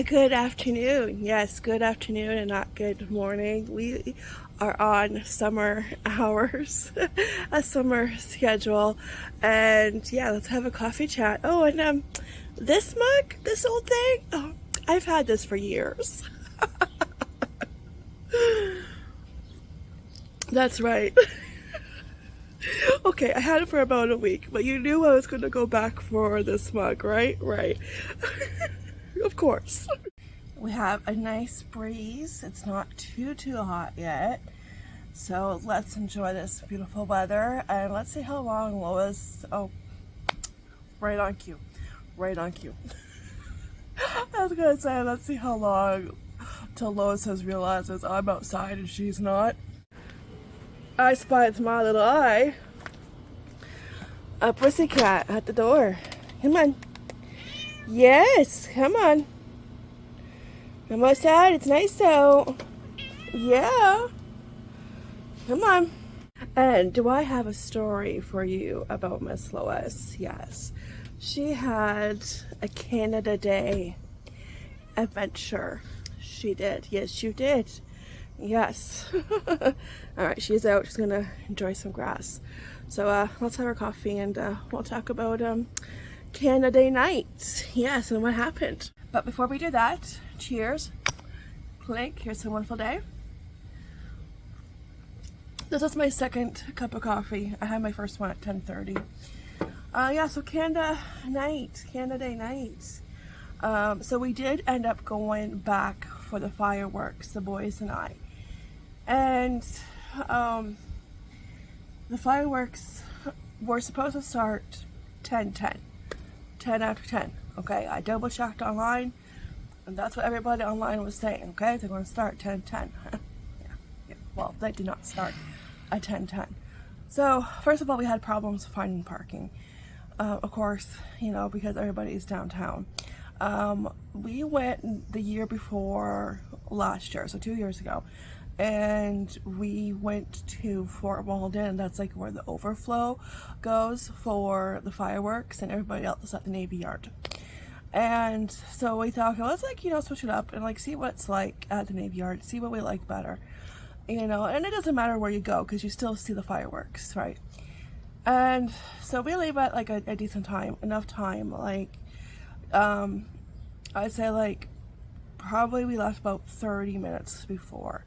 Good afternoon. Yes, good afternoon and not good morning. We are on summer hours, a summer schedule. And yeah, let's have a coffee chat. Oh, and this mug, this old thing, oh, I've had this for years. That's right. Okay, I had it for about a week, but you knew I was going to go back for this mug, right? Right. Of course. We have a nice breeze. It's not too hot yet. So let's enjoy this beautiful weather and let's see how long Lois, oh, right on cue. Right on cue. I was gonna say, let's see how long till Lois has realizes I'm outside and she's not. I spied my little eye. A pussycat at the door. Come on. Yes, come on. I'm outside. It's nice out. Yeah. Come on. And do I have a story for you about Miss Lois? Yes. She had a Canada Day adventure. She did. Yes, you did. Yes. Alright, she's out. She's gonna enjoy some grass. So let's have our coffee and we'll talk about Canada Day night. Yes, and what happened. But before we do that, cheers. Clink. Here's a wonderful day. This is my second cup of coffee. I had my first one at 10:30. Yeah, so Canada Day night. So we did end up going back for the fireworks, the boys and I. And the fireworks were supposed to start 10:10. 10 after 10. Okay, I double checked online, and that's what everybody online was saying. Okay, they're going to start 10:10. yeah. Well, they did not start at 10:10. So first of all, we had problems finding parking. Of course, you know, because everybody is downtown. We went the year before last year, so 2 years ago, and we went to Fort Walden. That's like where the overflow goes for the fireworks, and everybody else is at the Navy Yard. And so we thought, okay, let's like, you know, switch it up and like see what it's like at the Navy Yard, see what we like better, you know. And it doesn't matter where you go because you still see the fireworks, right? And so we leave at like a decent time, enough time, like I'd say like probably we left about 30 minutes before,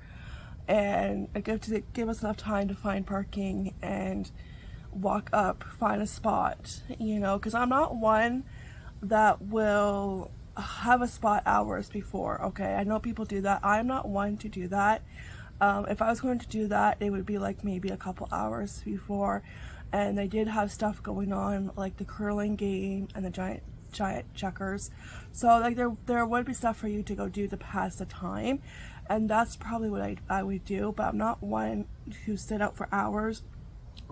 and it give us enough time to find parking and walk up, find a spot, you know, because I'm not one that will have a spot hours before. Okay, I know people do that. I'm not one to do that. If I was going to do that, it would be like maybe a couple hours before. And they did have stuff going on like the curling game and the giant checkers, so like there would be stuff for you to go do to pass the time, and that's probably what I would do. But I'm not one who sit out for hours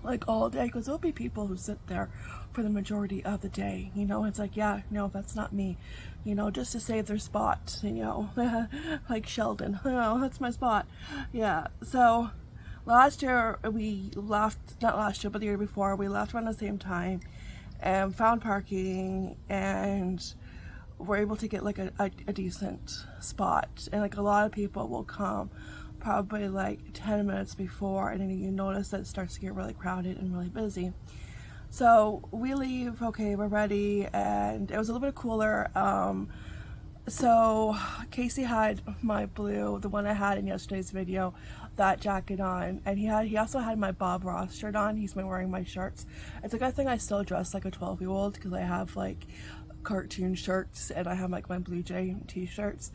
like all day, because there'll be people who sit there for the majority of the day, you know. It's like, yeah, no, that's not me, you know, just to save their spot, you know. Like Sheldon, oh, that's my spot. Yeah, so last year we left, not last year but the year before, we left around the same time and found parking and were able to get like a decent spot. And like a lot of people will come probably like 10 minutes before, and then you notice that it starts to get really crowded and really busy. So we leave, okay, we're ready, and it was a little bit cooler. So Casey had my blue, the one I had in yesterday's video, that jacket on, and he also had my Bob Ross shirt on. He's been wearing my shirts. It's a good thing I still dress like a 12-year-old, because I have like cartoon shirts and I have like my Blue Jay t-shirts.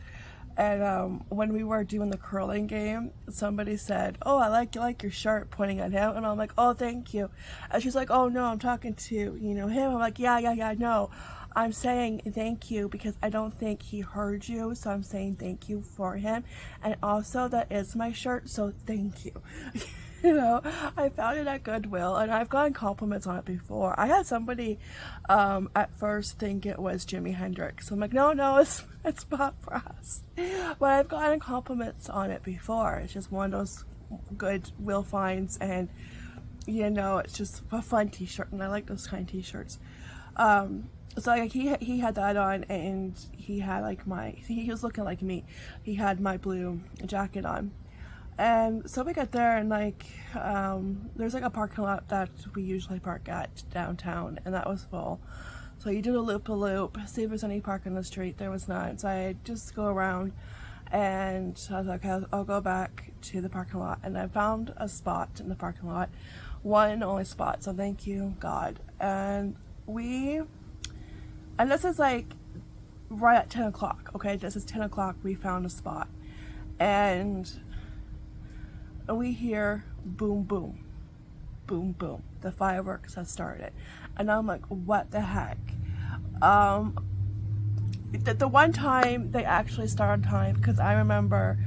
And when we were doing the curling game, somebody said, "Oh, I like your shirt," pointing at him, and I'm like, "Oh, thank you." And she's like, "Oh no, I'm talking to, you know, him." I'm like, yeah, no, I'm saying thank you because I don't think he heard you, so I'm saying thank you for him. And also, that is my shirt, so thank you. You know, I found it at Goodwill, and I've gotten compliments on it before. I had somebody at first think it was Jimi Hendrix. I'm like, no, it's Bob Ross. But I've gotten compliments on it before. It's just one of those Goodwill finds, and you know, it's just a fun t-shirt, and I like those kind of t-shirts. So like he had that on, and he had like he was looking like me. He had my blue jacket on. And so we got there, and like there's like a parking lot that we usually park at downtown, and that was full. So you do a loop, see if there's any parking on the street. There was none. So I just go around, and I was like, okay, I'll go back to the parking lot. And I found a spot in the parking lot, one and only spot. So thank you, God. And this is like right at 10 o'clock. Okay, this is 10 o'clock. We found a spot, and we hear boom, boom, boom, boom. The fireworks have started. And I'm like, what the heck? The one time they actually start on time, because I remember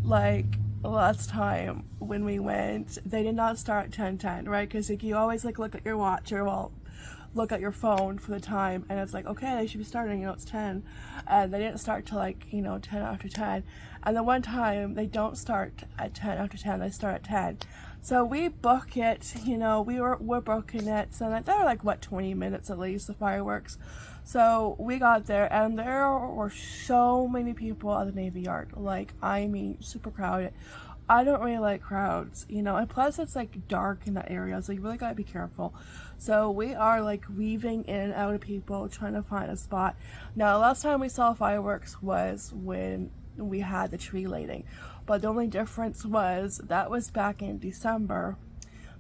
like last time when we went, they did not start at 10:10, right? Because like, you always like look at your watch, or well, look at your phone for the time, and it's like, okay, they should be starting, you know, it's 10. And they didn't start till like, you know, 10 after 10. And the one time they don't start at 10 after 10, they start at 10. So we book it, you know, we're booking it. So they were like, what, 20 minutes at least, the fireworks. So we got there, and there were so many people at the Navy Yard. Like, I mean, super crowded. I don't really like crowds, you know, and plus it's like dark in that area, so you really gotta be careful. So we are like weaving in and out of people trying to find a spot. Now, last time we saw fireworks was when we had the tree lighting, but the only difference was that was back in December.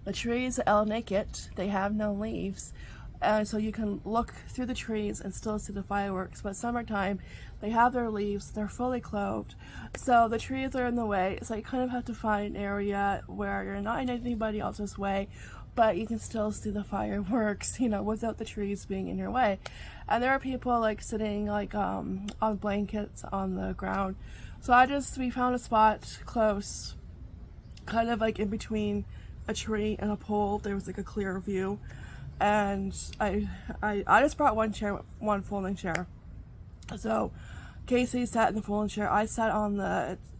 The trees are naked, they have no leaves, and so you can look through the trees and still see the fireworks. But summertime, they have their leaves, they're fully clothed, so the trees are in the way. So you kind of have to find an area where you're not in anybody else's way, but you can still see the fireworks, you know, without the trees being in your way. And there are people like sitting like on blankets on the ground. So we found a spot close, kind of like in between a tree and a pole. There was like a clear view, and I just brought one folding chair. So Casey sat in the folding chair. I sat on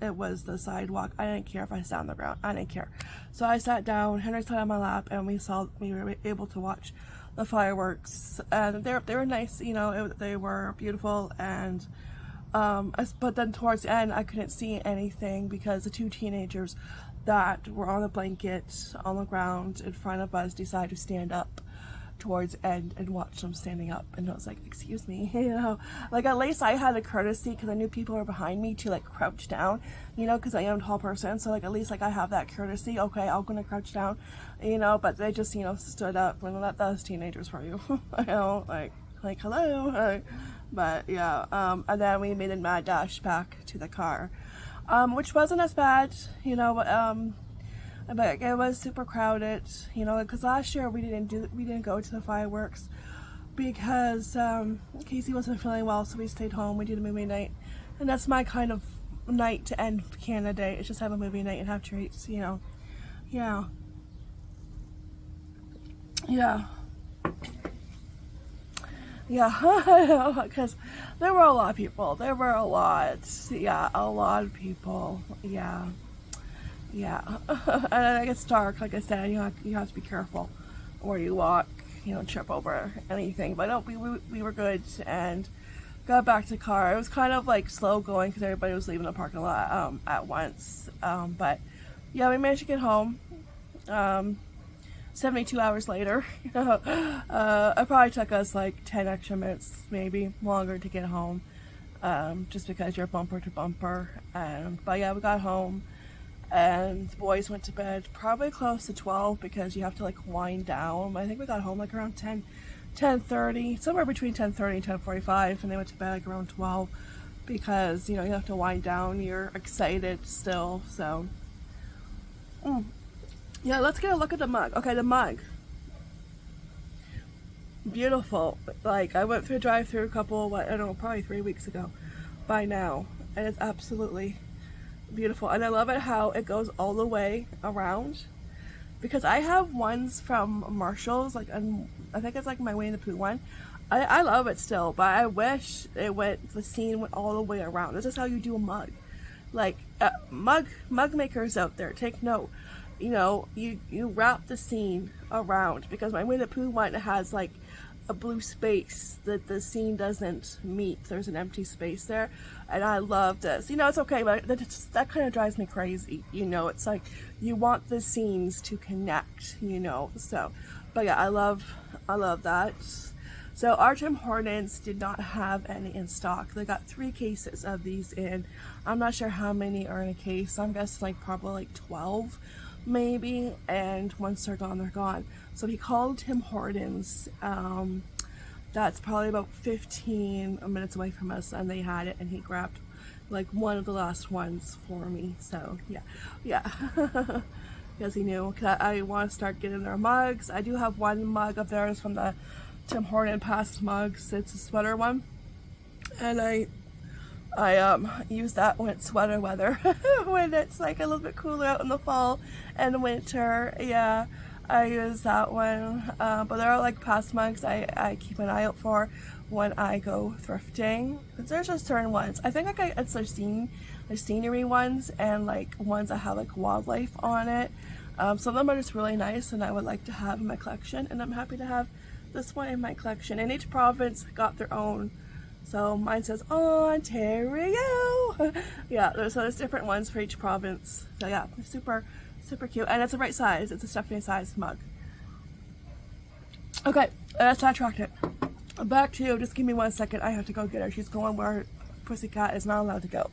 it was the sidewalk. I didn't care if I sat on the ground. I didn't care. So I sat down, Henry sat on my lap, and we were able to watch the fireworks. And they were nice, you know, they were beautiful. And but then towards the end, I couldn't see anything because the two teenagers that were on the blanket on the ground in front of us decided to stand up towards the end and watch them standing up. And I was like, excuse me, you know, like at least I had a courtesy because I knew people were behind me to like crouch down, you know, because I am a tall person. So like at least like I have that courtesy. Okay, I'm gonna crouch down, you know, but they just, you know, stood up. And that was teenagers for you. You know, like hello. But yeah, and then we made a mad dash back to the car, which wasn't as bad, you know, but it was super crowded, you know, because last year we didn't go to the fireworks because Casey wasn't feeling well, so we stayed home. We did a movie night, and that's my kind of night to end Canada Day. It's just have a movie night and have treats, you know. Yeah. Because there were a lot of people. A lot of people. Yeah. And it gets dark, like I said. You have to be careful where you walk. You don't trip over anything. But no, we were good and got back to the car. It was kind of like slow going because everybody was leaving the parking lot at once. But yeah, we managed to get home. 72 hours later. It probably took us like 10 extra minutes, maybe longer, to get home, just because you're bumper to bumper. But yeah, we got home, and the boys went to bed probably close to 12 because you have to like wind down. I think we got home like around 10:30, somewhere between 10:30 and 10:45, and they went to bed like around 12 because, you know, you have to wind down. You're excited still, so. Yeah, let's get a look at the mug. Okay, the mug. Beautiful. Like, I went through a drive-through probably 3 weeks ago by now. And it's absolutely beautiful. And I love it how it goes all the way around. Because I have ones from Marshall's, like, I think it's like my Winnie the Pooh one. I love it still, but I wish the scene went all the way around. This is how you do a mug. Like, mug makers out there, take note. You know, you wrap the scene around, because my Winnie the Pooh one has like a blue space that the scene doesn't meet. There's an empty space there, and I love this. You know, it's okay, but that kind of drives me crazy. You know, it's like you want the scenes to connect, you know. So, but yeah, I love that. So our Tim Hortons did not have any in stock. They got 3 cases of these in. I'm not sure how many are in a case. I'm guessing like probably like 12 maybe, and once they're gone. So he called Tim Hortons. That's probably about 15 minutes away from us, and they had it, and he grabbed like one of the last ones for me. So yeah because he knew. Cause I want to start getting their mugs. I do have one mug of theirs from the Tim Hortons past mugs. It's a sweater one, and I use that when it's sweater weather. When it's like a little bit cooler out in the fall and winter, yeah, I use that one. But there are like past mugs I keep an eye out for when I go thrifting. There's just certain ones. I think like it's their scenery ones, and like ones that have like wildlife on it. Some of them are just really nice, and I would like to have in my collection, and I'm happy to have this one in my collection. And each province got their own. So mine says Ontario. Yeah, there's different ones for each province. So yeah, super cute, and it's the right size. It's a Stephanie size mug. Okay, that's sidetracked. Back to, just give me 1 second. I have to go get her. She's going where Pussycat is not allowed to go.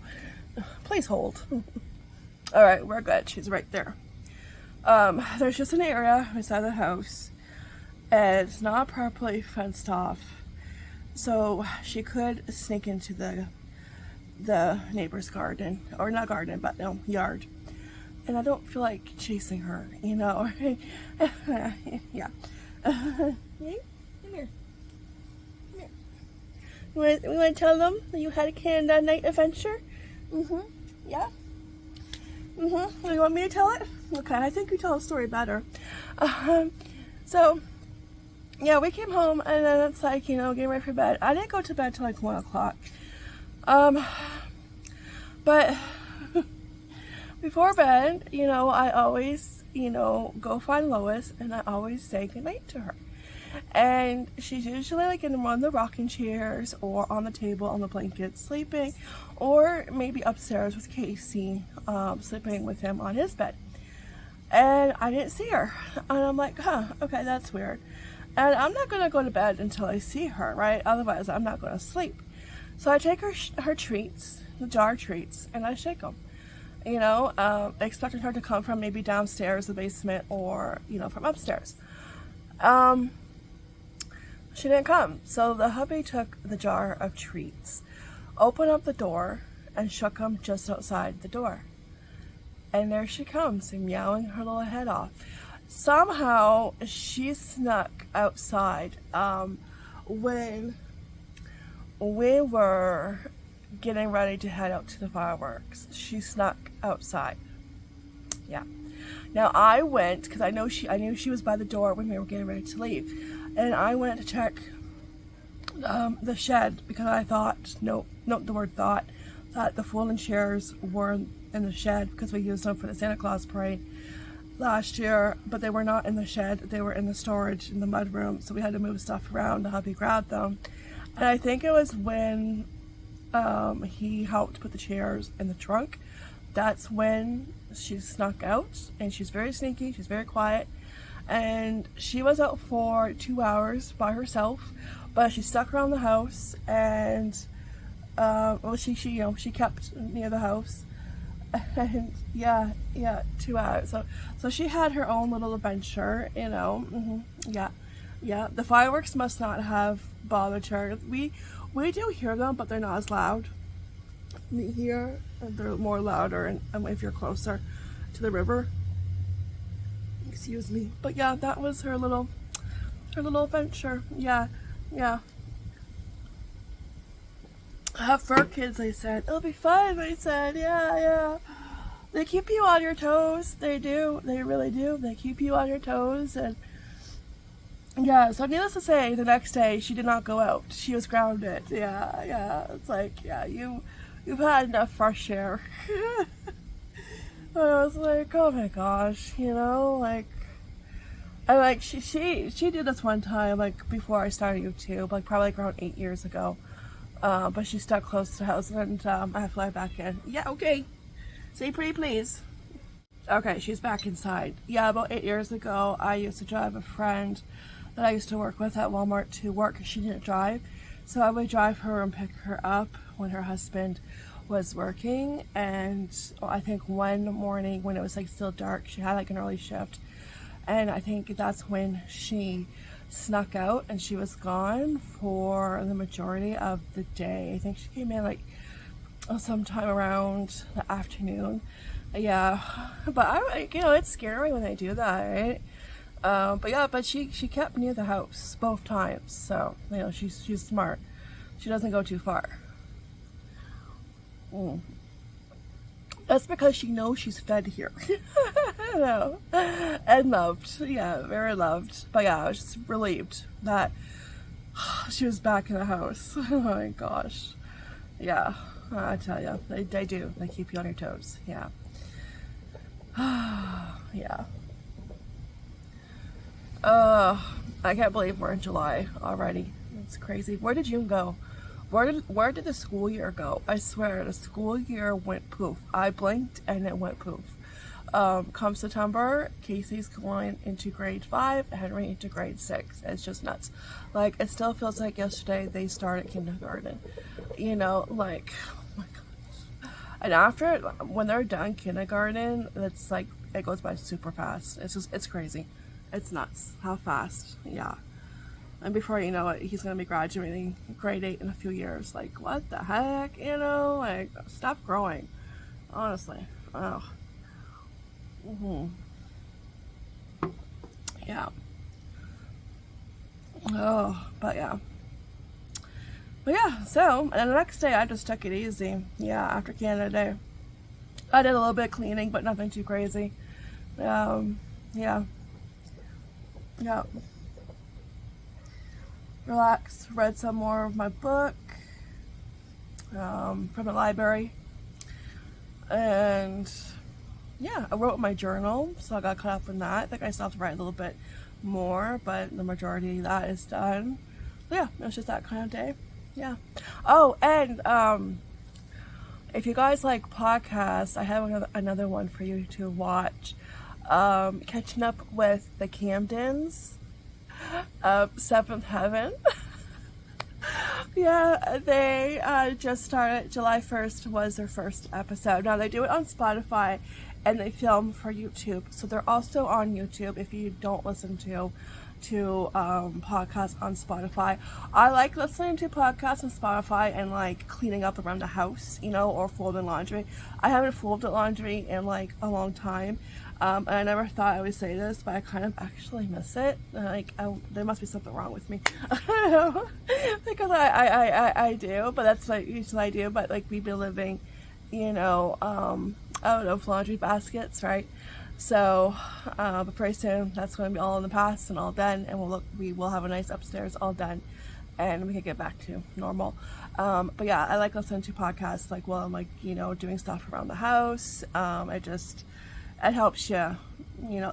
Please hold. All right, we're good. She's right there. There's just an area beside the house, and it's not properly fenced off. So she could sneak into the neighbor's garden, or not garden, but no, yard. And I don't feel like chasing her, you know. Yeah. Come here. We want to tell them that you had a Canada night adventure? Yeah. You want me to tell it? Okay, I think you tell a story better. So yeah, we came home, and then it's like, you know, getting ready for bed. I didn't go to bed till like 1 o'clock. But before bed, you know, I always, you know, go find Lois, and I always say goodnight to her. And she's usually like in one of the rocking chairs, or on the table, on the blanket, sleeping, or maybe upstairs with Casey, sleeping with him on his bed. And I didn't see her. And I'm like, okay, that's weird. And I'm not going to go to bed until I see her, right? Otherwise, I'm not going to sleep. So I take her treats, the jar treats, and I shake them. You know, expecting her to come from maybe downstairs, the basement, or, you know, from upstairs. She didn't come. So the hubby took the jar of treats, opened up the door, and shook them just outside the door. And there she comes, meowing her little head off. Somehow she snuck outside when we were getting ready to head out to the fireworks. She snuck outside. Yeah. Now I went, because I knew she was by the door when we were getting ready to leave, and I went to check the shed, because I thought, note the word thought, that the folding chairs were in the shed, because we used them for the Santa Claus parade last year, but they were not in the shed. They were in the storage in the mudroom, so we had to move stuff around. The hubby grabbed them, and I think it was when he helped put the chairs in the trunk. That's when she snuck out, and she's very sneaky. She's very quiet, and she was out for 2 hours by herself, but she stuck around the house, and she kept near the house. And yeah, 2 hours. So she had her own little adventure, you know. Yeah. The fireworks must not have bothered her. We do hear them, but they're not as loud. Here, they're more louder, and if you're closer to the river. Excuse me. But yeah, that was her little adventure. Yeah. Have fur kids, I said. It'll be fun, I said. Yeah. They keep you on your toes. They do. They really do. They keep you on your toes. And yeah, so needless to say, the next day she did not go out. She was grounded. Yeah. It's like, yeah, you've had enough fresh air. I was like, oh my gosh, you know, like, And like she did this one time, like before I started YouTube, like probably like around 8 years ago. But she stuck close to the house, and I have to fly back in. Yeah, okay. Say pretty please. Okay, she's back inside. Yeah, about 8 years ago, I used to drive a friend that I used to work with at Walmart to work because she didn't drive. So I would drive her and pick her up when her husband was working. And I think one morning when it was like still dark, she had like an early shift. And I think that's when she snuck out and she was gone for the majority of the day. I think she came in like sometime around the afternoon. Yeah, but it's scary when they do that, right? But yeah, but she kept near the house both times, so she's smart. She doesn't go too far. That's because she knows she's fed here. And loved. Yeah, very loved. But yeah, I was just relieved that she was back in the house. Oh my gosh. Yeah, I tell you, they do. They keep you on your toes. Yeah. Yeah. I can't believe we're in July already. It's crazy. Where did June go? Where did the school year go? I swear the school year went poof. I blinked and it went poof. Come September, Casey's going into grade 5, Henry into grade 6. It's just nuts. Like, it still feels like yesterday they started kindergarten. Like, oh my gosh. And after, when they're done kindergarten, it's like, it goes by super fast. It's crazy. It's nuts how fast. Yeah. And before you know it, he's going to be graduating grade 8 in a few years. Like, what the heck? Like, stop growing. Honestly. Oh. Yeah. Oh, but yeah. So, and the next day I just took it easy. Yeah, after Canada Day. I did a little bit of cleaning, but nothing too crazy. Yeah. Relaxed, read some more of my book from the library, and yeah, I wrote my journal, so I got caught up in that. I think I still have to write a little bit more, but the majority of that is done. So yeah, it was just that kind of day. Yeah. Oh, and if you guys like podcasts, I have another one for you to watch. Catching up with the Camdens. Seventh Heaven. Yeah, they just started. July 1st was their first episode. Now they do it on Spotify and they film for YouTube, so they're also on YouTube if you don't listen to podcasts on Spotify. I like listening to podcasts on Spotify and like cleaning up around the house, or folding laundry. I haven't folded laundry in like a long time. And I never thought I would say this, but I kind of actually miss it. Like, there must be something wrong with me. Because I do, but that's what usually I do. But like, we've been living, out of laundry baskets, right? So, but pretty soon that's going to be all in the past and all done, and we will have a nice upstairs all done, and we can get back to normal. But yeah, I like listening to podcasts like while I'm like, doing stuff around the house. It helps you, I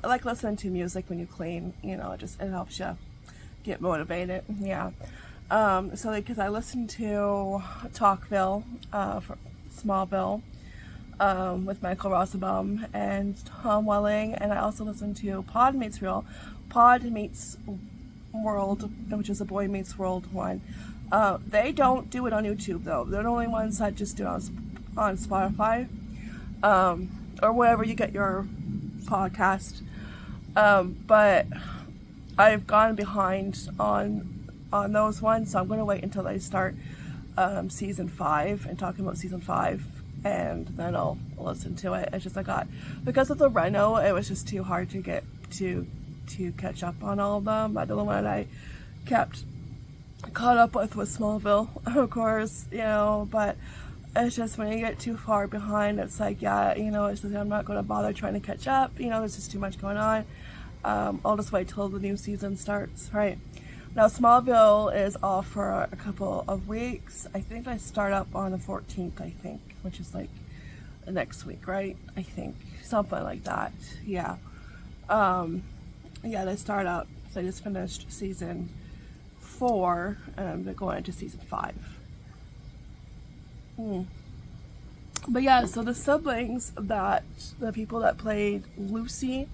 like listening to music when you clean, it helps you get motivated. Yeah. So because I listen to Talkville, for Smallville, with Michael Rosenbaum and Tom Welling, and I also listen to Pod Meets World, which is a Boy Meets World one. They don't do it on YouTube though. They're the only ones that just do it on Spotify, or wherever you get your podcast. But I've gone behind on those ones, so I'm going to wait until they start season 5 and talking about season 5, and then I'll listen to it. It's just because of the reno, it was just too hard to get to catch up on all of them. But the one I kept caught up with was Smallville, of course, but it's just when you get too far behind, it's like, it's just, I'm not going to bother trying to catch up, there's just too much going on. I'll just wait till the new season starts, right? Now, Smallville is off for a couple of weeks. I think I start up on the 14th, which is like the next week, right? I think, something like that, yeah. yeah, they start out. So they just finished season 4, and they're going into season 5. But yeah, so the siblings that the people that played Lucy,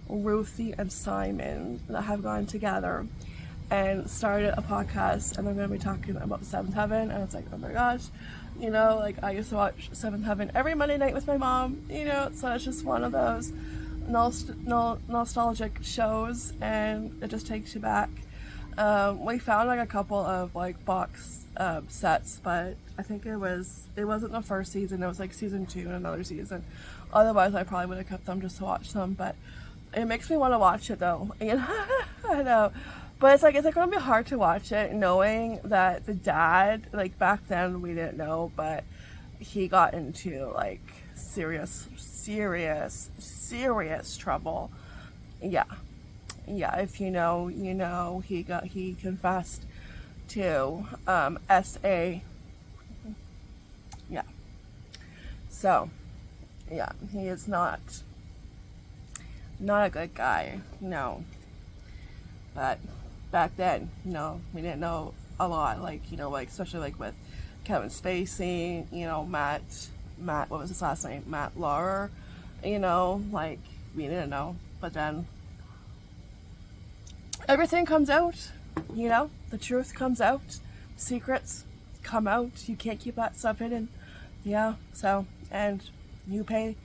Ruthie, and Simon that have gone together and started a podcast, and they're going to be talking about Seventh Heaven, and it's like, oh my gosh, you know, like I used to watch Seventh Heaven every Monday night with my mom, you know, so it's just one of those nostalgic shows, and it just takes you back. We found like a couple of like box sets, but I think it wasn't the first season, it was like season 2 and another season. Otherwise I probably would have kept them just to watch them, but it makes me want to watch it though, you know. I know, but it's like gonna be hard to watch it knowing that the dad, like back then we didn't know, but he got into like serious trouble. Yeah, if you know, you know. He confessed to SA. Yeah, so yeah, he is not a good guy, no. But back then, you know, we didn't know a lot, like, you know, like especially like with Kevin Spacey, you know, Matt, what was his last name? Matt Lauer, you know, like we didn't know. But then everything comes out, you know, the truth comes out, secrets come out, you can't keep that stuff hidden. Yeah, so, and you pay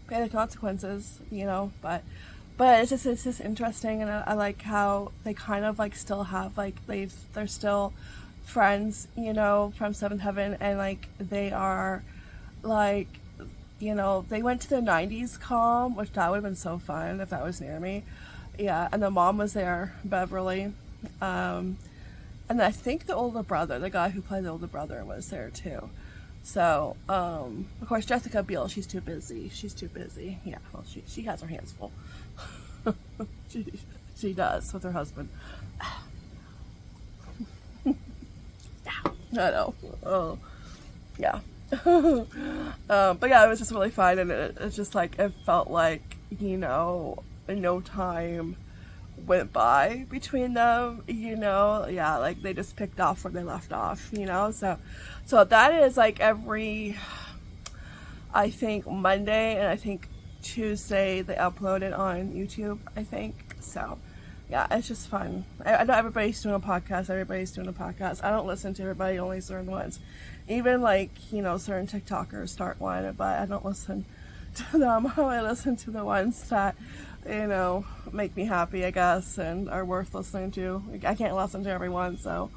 the consequences, you know, but it's just interesting, and I like how they kind of like still have like they're still friends, you know, from Seventh Heaven, and like they are like, you know, they went to the 90s com, which that would have been so fun if that was near me. Yeah, and the mom was there, Beverly, and I think the older brother, the guy who played the older brother, was there too. So of course Jessica Biel, she's too busy. Yeah, well, she has her hands full. she does with her husband. Yeah, I know. Oh, yeah. But yeah, it was just really fun, and it's just like it felt like, you know, no time went by between them, you know. Yeah, like they just picked off where they left off, you know. So that is like every, I think, Monday, and I think Tuesday they upload it on YouTube, I think. So yeah, it's just fun. I know everybody's doing a podcast. I don't listen to everybody, only certain ones. Even like, you know, certain TikTokers start one, but I don't listen to them. I listen to the ones that, you know, make me happy, I guess, and are worth listening to. I can't listen to everyone, so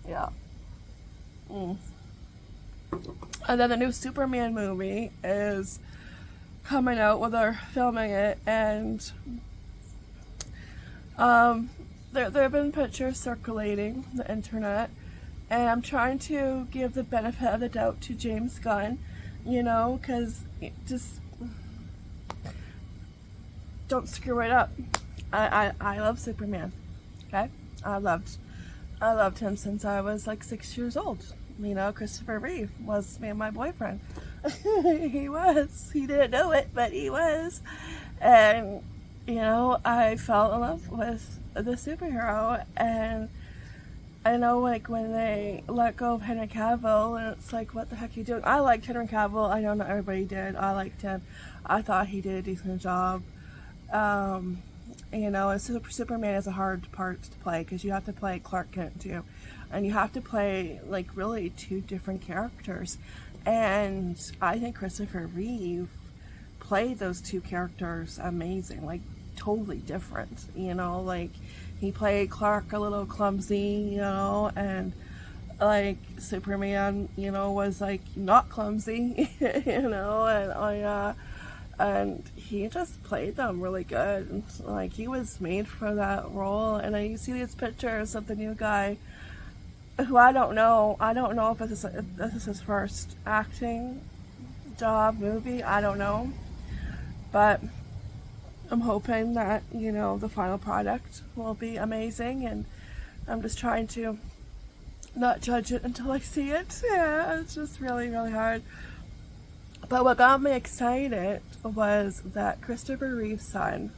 yeah. And then the new Superman movie is coming out. Well, they're filming it, and there have been pictures circulating the internet, and I'm trying to give the benefit of the doubt to James Gunn, you know, because just don't screw it up. I love Superman, okay? I loved him since I was like 6 years old. You know, Christopher Reeve was me and my boyfriend. He didn't know it, but he was. And, you know, I fell in love with the superhero, and I know, like, when they let go of Henry Cavill, and it's like, what the heck are you doing? I liked Henry Cavill. I know not everybody did. I liked him. I thought he did a decent job. You know, Superman is a hard part to play, because you have to play Clark Kent too, and you have to play like really 2 different characters, and I think Christopher Reeve played those 2 characters amazing, like totally different, you know. Like he played Clark a little clumsy, you know, and like Superman, you know, was like not clumsy, you know, and he just played them really good. Like he was made for that role. And you see these pictures of the new guy, who I don't know if this is his first acting job, movie, I don't know, but I'm hoping that, you know, the final product will be amazing, and I'm just trying to not judge it until I see it. Yeah, it's just really, really hard. But what got me excited was that Christopher Reeve's son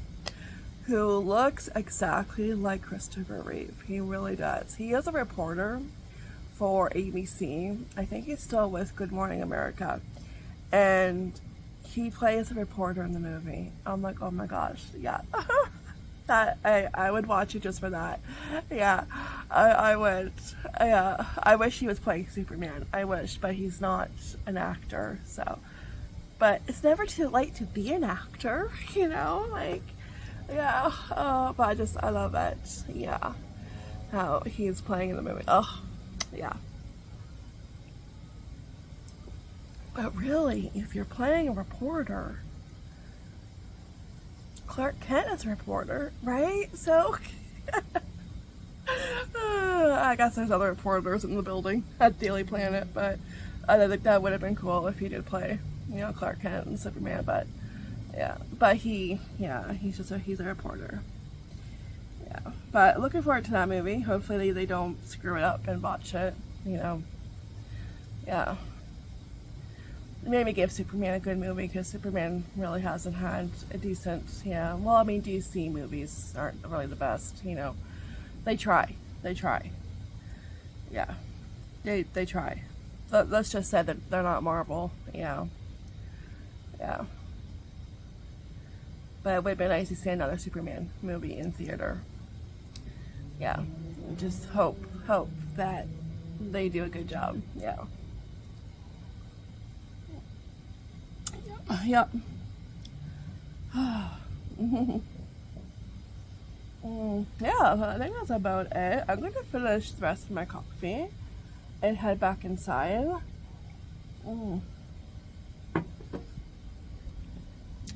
who looks exactly like Christopher Reeve. He really does. He is a reporter for ABC. I think he's still with Good Morning America. And he plays a reporter in the movie. I'm like, oh my gosh, yeah. That I would watch it just for that. Yeah, I would. Yeah, I wish he was playing Superman. I wish, but he's not an actor, so. But it's never too late to be an actor, you know? Like, yeah. But I love it. Yeah. How he's playing in the movie. Oh, yeah. But really, if you're playing a reporter, Clark Kent is a reporter, right? So, I guess there's other reporters in the building at Daily Planet, but I think that would have been cool if he did play, you know, Clark Kent and Superman, but yeah. But he's a reporter. Yeah. But looking forward to that movie. Hopefully they don't screw it up and botch it, you know. Yeah. Maybe give Superman a good movie, because Superman really hasn't had a decent, yeah. Well, I mean, DC movies aren't really the best, you know. They try. Yeah. They try. Let's just say that they're not Marvel, yeah. Yeah. But it would be nice to see another Superman movie in theater. Yeah. Just hope that they do a good job, yeah. Yep. Yeah, I think that's about it. I'm going to finish the rest of my coffee and head back inside.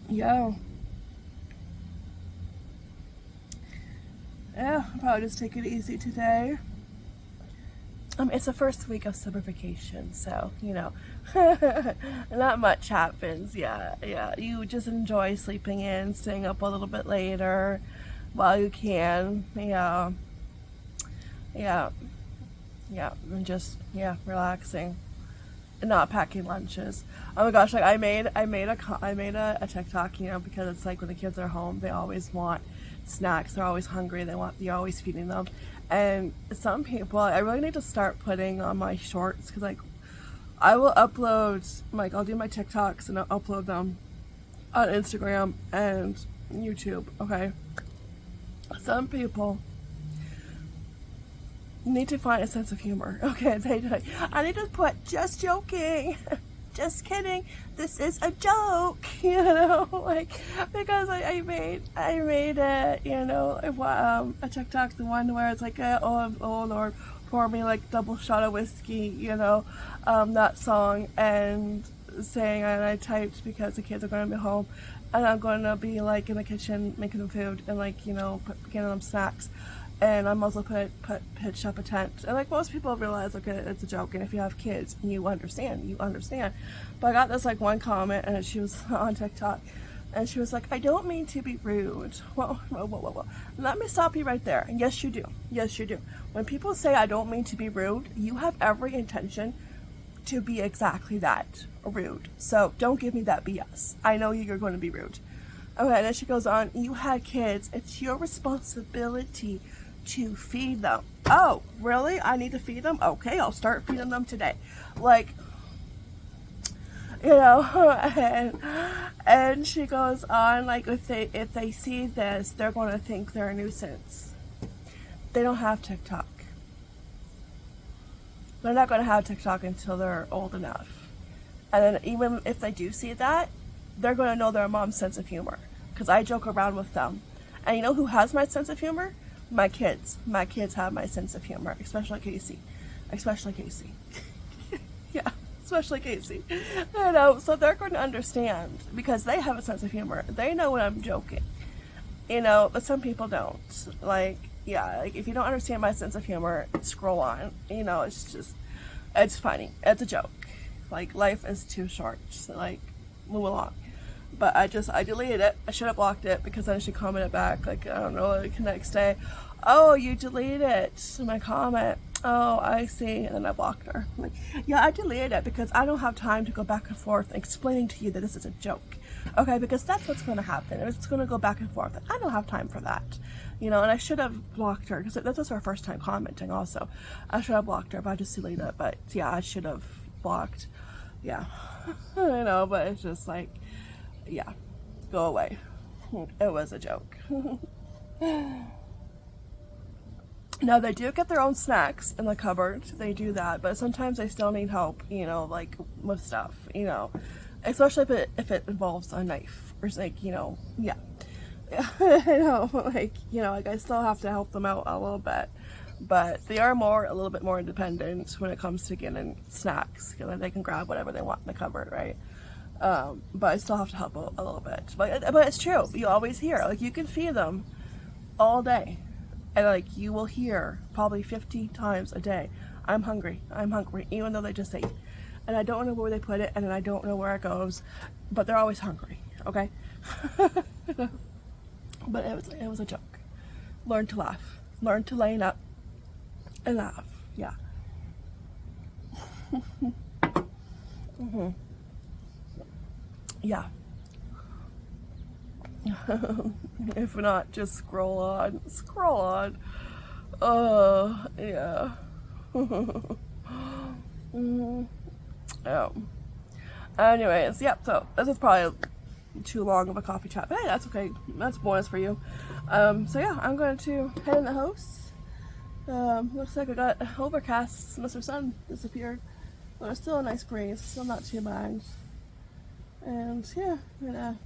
Yeah. Yeah, I'll probably just take it easy today. It's the first week of summer vacation, so, you know, not much happens. Yeah. You just enjoy sleeping in, staying up a little bit later while you can. Yeah. And just, relaxing and not packing lunches. Oh my gosh, like I made a TikTok, you know, because it's like when the kids are home, they always want snacks. They're always hungry. You're always feeding them. And some people, I really need to start putting on my shorts, because like I will upload, like I'll do my TikToks and I'll upload them on Instagram and YouTube, okay? Some people need to find a sense of humor, okay? I need to put, just joking, just kidding, this is a joke, you know, like, because I made it, you know, a TikTok, the one where it's like, oh Lord, pour me like double shot of whiskey, you know, that song, and saying, and I typed, because the kids are going to be home, and I'm going to be like in the kitchen making them food, and like, you know, getting them snacks. And I'm also pitched up a tent. And like most people realize, okay, it's a joke. And if you have kids, you understand. But I got this like one comment, and she was on TikTok, and she was like, I don't mean to be rude. Whoa. Let me stop you right there. And yes, you do. When people say I don't mean to be rude, you have every intention to be exactly that, rude. So don't give me that BS. I know you're going to be rude. Okay, and then she goes on, you had kids. It's your responsibility to feed them. Oh, really? I need to feed them? Okay, I'll start feeding them today. Like, you know, and she goes on, like, if they see this, they're going to think they're a nuisance. They don't have TikTok. They're not going to have TikTok until they're old enough. And then even if they do see that, they're going to know their mom's sense of humor, because I joke around with them. And you know who has my sense of humor? My kids. My kids have my sense of humor, especially Casey. Yeah, especially Casey. You know, so they're going to understand, because they have a sense of humor. They know when I'm joking. You know, but some people don't. Like, yeah, like if you don't understand my sense of humor, scroll on. You know, it's funny. It's a joke. Like, life is too short. So, like, move along. But I deleted it. I should have blocked it, because then she commented back, like, I don't know, like the next day, oh, you deleted my comment. Oh, I see. And then I blocked her. I'm like, yeah, I deleted it because I don't have time to go back and forth explaining to you that this is a joke. Okay, because that's what's going to happen. It's going to go back and forth. And I don't have time for that. You know, and I should have blocked her because this was her first time commenting also. I should have blocked her, but I just deleted it. But yeah, I should have blocked. Yeah. I know, but it's just like, yeah, go away. It was a joke. Now, they do get their own snacks in the cupboard. They do that, but sometimes they still need help, you know, like with stuff, you know, especially if it involves a knife or like, you know, yeah. I know, like, you know, like I still have to help them out a little bit, but they are a little bit more independent when it comes to getting snacks, because they can grab whatever they want in the cupboard, right? But I still have to help a little bit. But it's true. You always hear, like, you can feed them all day. And like you will hear probably 50 times a day, I'm hungry, even though they just ate. And I don't know where they put it, and I don't know where it goes, but they're always hungry, okay? But it was a joke. Learn to laugh. Learn to line up and laugh. Yeah. Yeah. If not, just scroll on. Scroll on. Yeah. Anyways, yep, so this is probably too long of a coffee chat, but hey, that's okay. That's bonus for you. So yeah, I'm going to head in the house. Looks like I got overcast. Mr. Sun disappeared, but it's still a nice breeze, still not too bad. And yeah, I'm gonna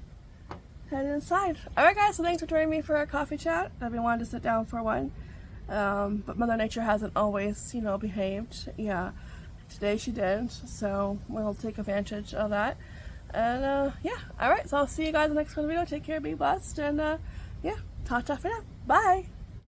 head inside. Alright guys, so thanks for joining me for a coffee chat. I've been wanting to sit down for one. But Mother Nature hasn't always, you know, behaved. Yeah, today she did, so we'll take advantage of that. And yeah, alright, so I'll see you guys in the next video. Take care, be blessed, and yeah, ta-ta for now. Bye!